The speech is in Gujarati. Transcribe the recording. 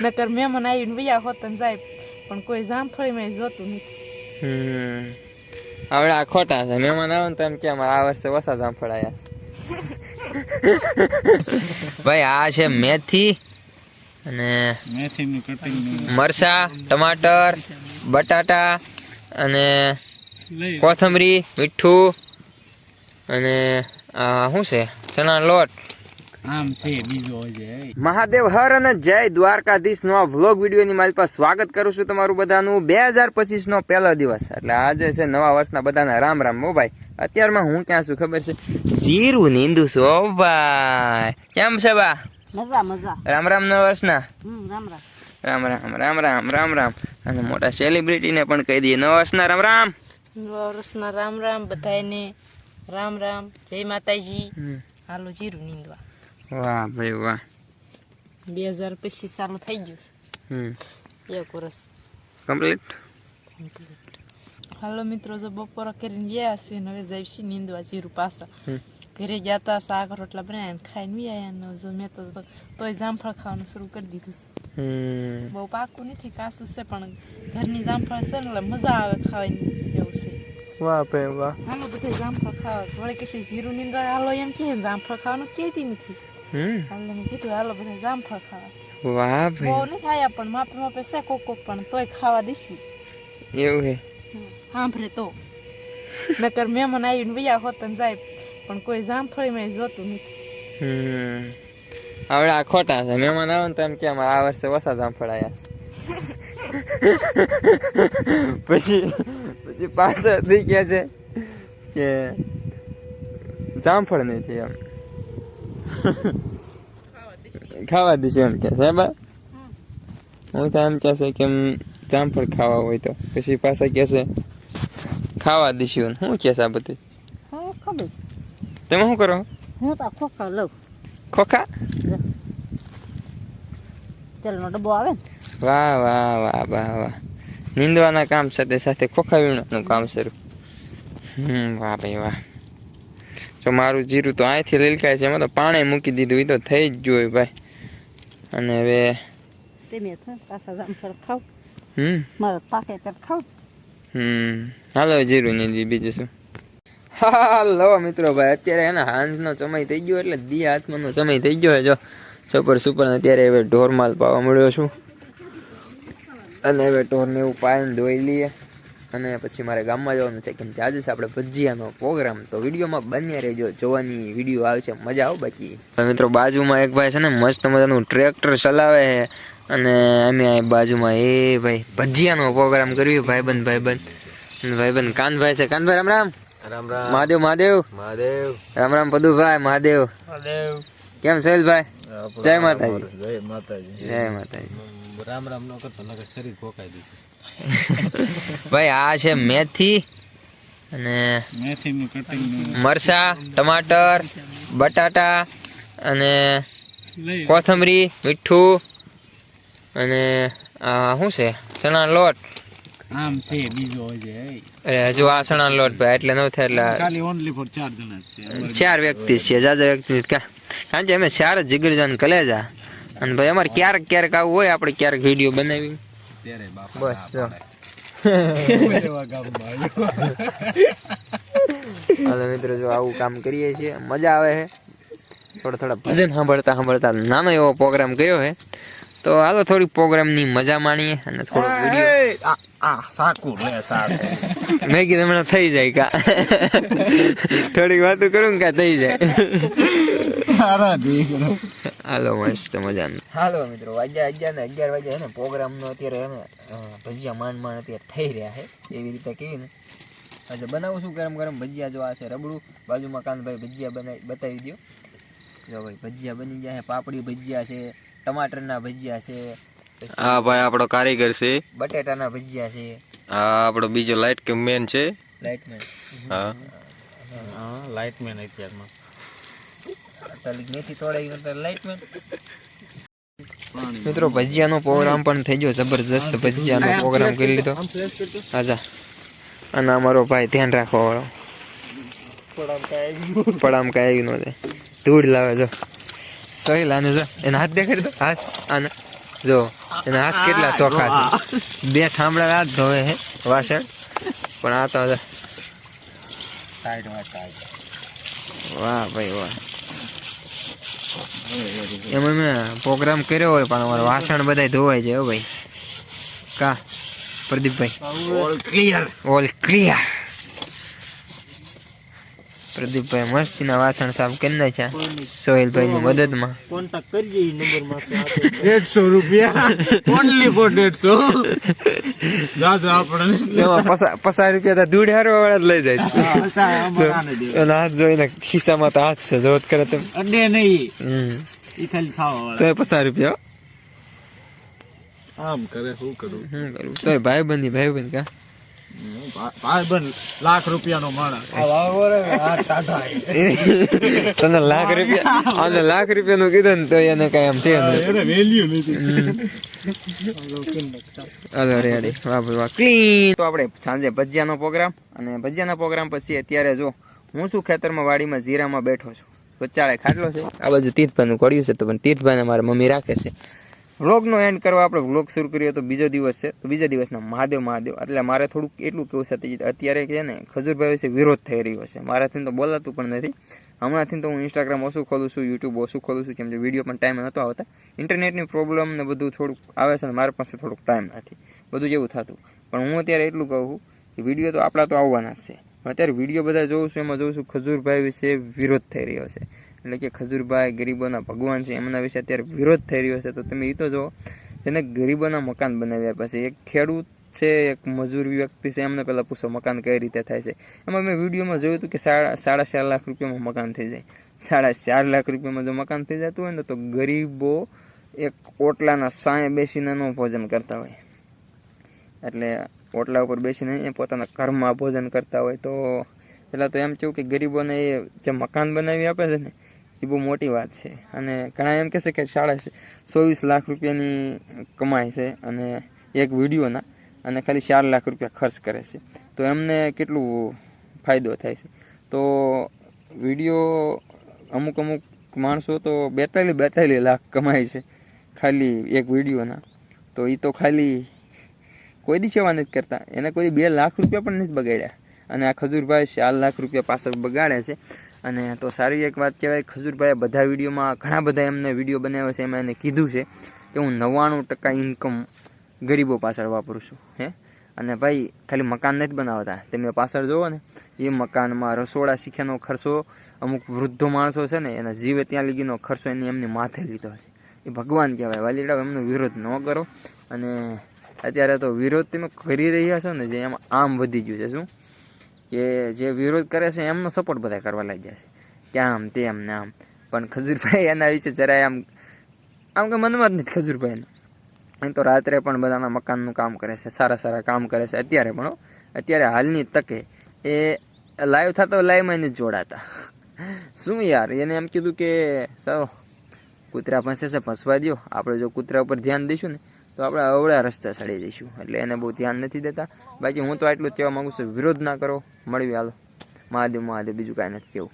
નકર મહેમાન આવીને વયા હોત ને જાય પણ કોઈ જામફળીમાં જોતું નથી. હવે આ ખોટા છે. મહેમાન આવે ને તો એમ કે આ વર્ષે ઓછા જામફળ આવ્યા છે. ભાઈ આ છે મેથી અને મેથીનું કટિંગ, મરચા, ટમાટર, બટાટા અને કોથમરી, મીઠું અને શું છે ચણા લોટ. આમ છે બીજો છે. મહાદેવ હર અને જય દ્વારકાધીશ નો વ્લોગ વિડીયો ની મારી પાસે સ્વાગત કરું છું તમારું બધાનું. 2025 નો પહેલો દિવસ એટલે આજે છે નવા વર્ષના બધાના રામ રામ. હો ભાઈ અત્યારમાં હું ક્યાં છું ખબર છે? જીરું નીંદુ છું. ઓ ભાઈ કેમ છે બા? મજા મજા. રામ રામ નવા વર્ષના. રામ રામ રામ રામ રામ રામ રામ રામ. અને મોટા સેલિબ્રિટી ને પણ કહી દઈએ નવા વર્ષના રામ રામ. નવા વર્ષના રામ રામ બધાને. રામ રામ, જય માતાજી. હાલો જીરું નીંદવા. વાહ ભાઈ વાહ. 2025 ચાલુ થઈ ગયું છે. 1 વર્ષ કમ્પ્લીટ. હાલો મિત્રો, જો બપોરા કરીને ગયા છે ને હવે જાય છે નીંદવા જીરું પાછા. ઘરે ગયા તા શાક રોટલા બનાવ્યા ખાઈને વ્યાયા ને જો મેં તોય જામફળ ખાવાનું શરૂ કરી દીધું છે. બહુ પાકું નથી, કાસું છે પણ ઘરની જામફળ છે ને એટલે મજા આવે ખાવાની એવું છે. વાહ ભાઈ વાહ. હાલો બધા જામફળ ખાવા. વળી કે જીરું નીંદવા હાલો એમ કે જામફળ ખાવાનું કહેતી નથી. હાલો મેં કીધું હાલો બધા જામફળ ખાવા. વાહ બહુ ભાઈ. નહીં ખાયા પણ માપે માપે છે કોક કોક પણ તોય ખાવા દઈશું. એવું હે. સાંભળે તો નકર મહેમાન આવીને વયા હોત ને જાય પણ કોઈ જામફળીમાં જોતું નથી. હવે આ ખોટા છે. મહેમાન આવે ને તો એમ કે આ વર્ષે ઓછા જામફળ આવ્યા છે. પછી પાછળ થઈ ગયા છે કે જામફળ નથી એમ ખાવા દઈશું એમ કે સાહેબ. હું તો એમ કે છે કે જામફળ ખાવા હોય તો પછી પાછા કે છે ખાવા દઈશું. શું કે છે આ બધી? હા ખબર. તમે શું કરો? હું તો ખોખા લઉં. ખોખા? તેલનો ડબ્બો આવે ને. વાહ વાહ વાહ વાહ વાહ. નીંદવાના કામ સાથે સાથે ખોખા વીણવાનું કામ શરૂ. વાહ ભાઈ વાહ. જો મારું જીરું તો અહીંથી લીલકાય છે. એમાં તો પાણી મૂકી દીધું. એ તો થઈ જ ગયું ભાઈ. અને હવે તમે પાછા જામફળ ખાવ. મારે પાકે તો ખાવ. હાલો જીરું નીંદી બીજું શું. હાલો મિત્રો ભાઈ, અત્યારે એના હાંજનો સમય થઈ ગયો એટલે દી આત્માનો સમય થઈ ગયો. જો સુપર સુપર અત્યારે હવે ઢોર માલ પાવા મળ્યો છું અને હવે ઢોરને એવું પાઈને ધોઈ લઈએ અને પછી મારે ગામમાં જવાનું છે કેમ કે આજે છે આપણે ભજીયાનો પ્રોગ્રામ. તો વિડીયોમાં બન્યા રહેજો, જોવાની વિડીયો આવશે મજા આવ. બાકી મિત્રો બાજુમાં એક ભાઈ છે ને મસ્ત મજાનું ટ્રેક્ટર ચલાવે છે અને અમે બાજુમાં એ ભાઈ ભજીયાનો પ્રોગ્રામ કર્યો. ભાઈબંધ કાનભાઈ છે. કાનભાઈ રામ રામ. રામ રામ. મહાદેવ મહાદેવ મહાદેવ. રામ રામ પદુભાઈ. મહાદેવ. કેમ સોહેલભાઈ? જય માતાજી. જય માતાજી. જય માતાજી. રામ રામ નો કરતો નકર શરીર ભોકાઈ દીધું. ભાઈ આ છે મેથી અને મેથીનું કટિંગ, મરચા, ટમાટર, બટાટા અને કોથમરી, મીઠું અને શું છે ચણા લોટ. આમ છે બીજો છે. અરે હજુ આ ચણા લોટ ભાઈ એટલે ન થાય એટલે ખાલી ઓનલી ફોર 4 જણા છે. 4 વ્યક્તિ છે. જાજા વ્યક્તિ કારણ કે અમે 4 જ જીગરજાન કલેજા અને ભાઈ અમારે ક્યારેક ક્યારેક આવું હોય આપણે ક્યારેક વિડીયો બનાવી ત્યારે બાપા બસ જો. હાલો મિત્રો જો આવું કામ કરીએ છીએ મજા આવે છે. થોડા ભજન સાંભળતા નાનો એવો પ્રોગ્રામ કર્યો છે. તો હાલો થોડી પ્રોગ્રામની મજા માણીએ અને થોડો વિડીયો મેં કીધું હમણાં થઈ જાય કા થોડીક વાતો કરું કા થઈ જાય. હાલો મસ્ત મજાનું. હાલો મિત્રો વાગ્યા ને 11 વાગ્યા ને પ્રોગ્રામ નો અત્યારે અમે ભજીયા માંડ અત્યારે થઈ રહ્યા છે એવી રીતે કેવી ને આજે બનાવું છું ગરમ ગરમ ભજીયા. જો આ છે રબડું, બાજુમાં કાનભાઈ ભજીયા બતાવી દો. જો ભાઈ ભજીયા બની ગયા છે. પાપડી ભજીયા છે, ટમાટરના ભજીયા છે. હા ભાઈ આપણો કારીગર છે. બટેટાના ભજીયા છે. હા આપણો બીજો લાઈટ કે મેન છે. લાઇટમેન. હા હા લાઇટમેન અત્યારમાં તાલી મેથી તોડાઈ નતર લાઇટમેન. મિત્રો ભજીયાનો પ્રોગ્રામ પણ થઈ ગયો. જબરજસ્ત ભજીયાનો પ્રોગ્રામ કરી લીધો. આજા અને અમારો ભાઈ ધ્યાન રાખવા વાળો પડામ કાંઈ નો છે. ધૂળ લાવે જો સહેલ આને જો એને હાથ દેખાડી દો. હાથ આને જો એના હાથ કેટલા ચોખ્ખા છે. 2 ઠામડા હાથ ધોવે છે વાસણ, પણ આ તો વાહ ભાઈ વાહ. એમાં મેં પ્રોગ્રામ કર્યો હોય પણ અમારે વાસણ બધા ધોવાય છે હો ભાઈ. કા પ્રદીપભાઈ ઓલ ક્લિયર. પ્રદીપભાઈ મસ્તીના વાસણ સાફ કરી નાખ્યા સોહેલભાઈ ની મદદમાં. કોન્ટેક્ટ કરજે ઈ નંબર માં. 150 રૂપિયા ઓન્લી ફોર 150. જાજા આપણે એમાં 50 રૂપિયા તો દૂધ હારવા વાળા જ લઈ જાય છે. એના હાથ જોઈને ખિસ્સામાં તો હાથ છે જોત કરે તેમ. અડે નહીં ઈ ખાલી ખાવા વાળા. તો 50 રૂપિયા આમ કરે શું કરું તો ભાઈબંધી કા ભાઈબંધ લાખ રૂપિયાનો માણસ. તને લાખ રૂપિયાનું કીધું ને તો એને કઈ આમ છે વેલ્યુ નથી. હાલો રેડી વાહ ભાઈ વાહ ક્લીન. તો આપણે સાંજે ભજીયાનો પ્રોગ્રામ, અને ભજીયાના પ્રોગ્રામ પછી અત્યારે જો હું શું ખેતરમાં વાડીમાં જીરામાં બેઠો છું. વચાળે ખાટલો છે, આ બાજુ તીર્થભાઈનું પડ્યું છે, તો પણ તીર્થભાઈને મારા મમ્મી રાખે છે. વ્લોગનો એન્ડ કરવા આપણે વ્લોગ શરૂ કર્યો તો બીજો દિવસ છે, તો બીજા દિવસના મહાદેવ એટલે મારે થોડુંક એટલું કેવું છે અત્યારે કે ને ખજૂરભાઈ વિશે વિરોધ થઈ રહ્યો છે. મારાથી તો બોલાતું પણ નથી હમણાંથી. તો હું ઇન્સ્ટાગ્રામ ઓછું ખોલું છું, યુટ્યુબ ઓછું ખોલું છું, કેમ કે વિડીયો પણ ટાઈમ નહોતો આવતા. ઇન્ટરનેટની પ્રોબ્લેમ ને બધું થોડુંક આવે છે ને મારી પાસે થોડુંક ટાઈમ નથી, બધું જેવું થતું. પણ હું અત્યારે એટલું કહું કે વિડીયો તો આપણા તો આવવાના જ છે. પણ અત્યારે વિડીયો બધા જોઉં છું, એમાં જોઉં છું ખજૂરભાઈ વિશે વિરોધ થઈ રહ્યો છે. એટલે કે ખજૂરભાઈ ગરીબોના ભગવાન છે, એમના વિશે અત્યારે વિરોધ થઈ રહ્યો છે. તો તમે એ તો જુઓ, જેને ગરીબોના મકાન બનાવ્યા પછી એક ખેડૂત છે, એક મજૂર વ્યક્તિ છે, એમને પહેલાં પૂછો મકાન કઈ રીતે થાય છે. એમાં મેં વિડીયોમાં જોયું હતું કે 4.5 લાખ રૂપિયામાં મકાન થઈ જાય. 4.5 લાખ રૂપિયામાં જો મકાન થઈ જતું હોય ને તો ગરીબો એક ઓટલાના સાંયે બેસીને નો ભોજન કરતા હોય. એટલે ઓટલા ઉપર બેસીને એ પોતાના ઘરમાં ભોજન કરતા હોય. તો પહેલાં તો એમ કેવું કે ગરીબોને એ જે મકાન બનાવી આપે છે ને એ બહુ મોટી વાત છે. અને ઘણા એમ કહેશે કે 24 લાખ રૂપિયાની કમાય છે અને એક વિડીયોના, અને ખાલી 4 લાખ રૂપિયા ખર્ચ કરે છે. તો એમને કેટલું ફાયદો થાય છે. તો વિડીયો અમુક માણસો તો 42 લાખ કમાય છે ખાલી એક વિડીયોના. તો એ તો ખાલી કોઈ દી સેવા નથી કરતા, એને કોઈ 2 લાખ રૂપિયા પણ નથી બગાડ્યા. અને આ ખજૂરભાઈ 4 લાખ રૂપિયા પાછળ બગાડે છે. અને તો સારી એક વાત કહેવાય. ખજૂરભાઈએ બધા વિડીયોમાં ઘણા બધા એમને વિડીયો બનાવ્યા છે, એમાં એને કીધું છે કે હું 99% ઇન્કમ ગરીબો પાછળ વાપરું છું. અને ભાઈ ખાલી મકાન નથી બનાવતા, તમે પાછળ જુઓ ને એ મકાનમાં રસોડા શીખ્યાનો ખર્ચો અમુક વૃદ્ધો માણસો છે ને એના જીવે ત્યાં લીધીનો ખર્ચો એમની માથે લીધો છે. એ ભગવાન કહેવાય. વાલીડાઓ એમનો વિરોધ ન કરો. અને અત્યારે તો વિરોધ તમે કરી રહ્યા છો ને જે એમાં આમ વધી ગયું છે. શું કે જે વિરોધ કરે છે એમનો સપોર્ટ બધા કરવા લાગ્યા છે કે આમ તેમ ને આમ. પણ ખજૂરભાઈ એના વિશે જરાય આમ કે મનમાં જ નથી ખજૂરભાઈને. એમ તો રાત્રે પણ બધાના મકાનનું કામ કરે છે, સારા કામ કરે છે. અત્યારે હાલની તકે એ લાઈવ થતા લાઈવમાં નથી જોડાતા. શું યાર, એને એમ કીધું કે સારો કૂતરા ફસે છે ફસવા દો, આપણે જો કૂતરા ઉપર ધ્યાન દઈશું ને તો આપણે અવળા રસ્તા ચડી જઈશું. એટલે એને બહુ ધ્યાન નથી દેતા. બાકી હું તો આટલું જ કહેવા માગું છું, વિરોધ ના કરો. મળવી હાલો. મહાદેવ બીજું કાંઈ નથી કહેવું.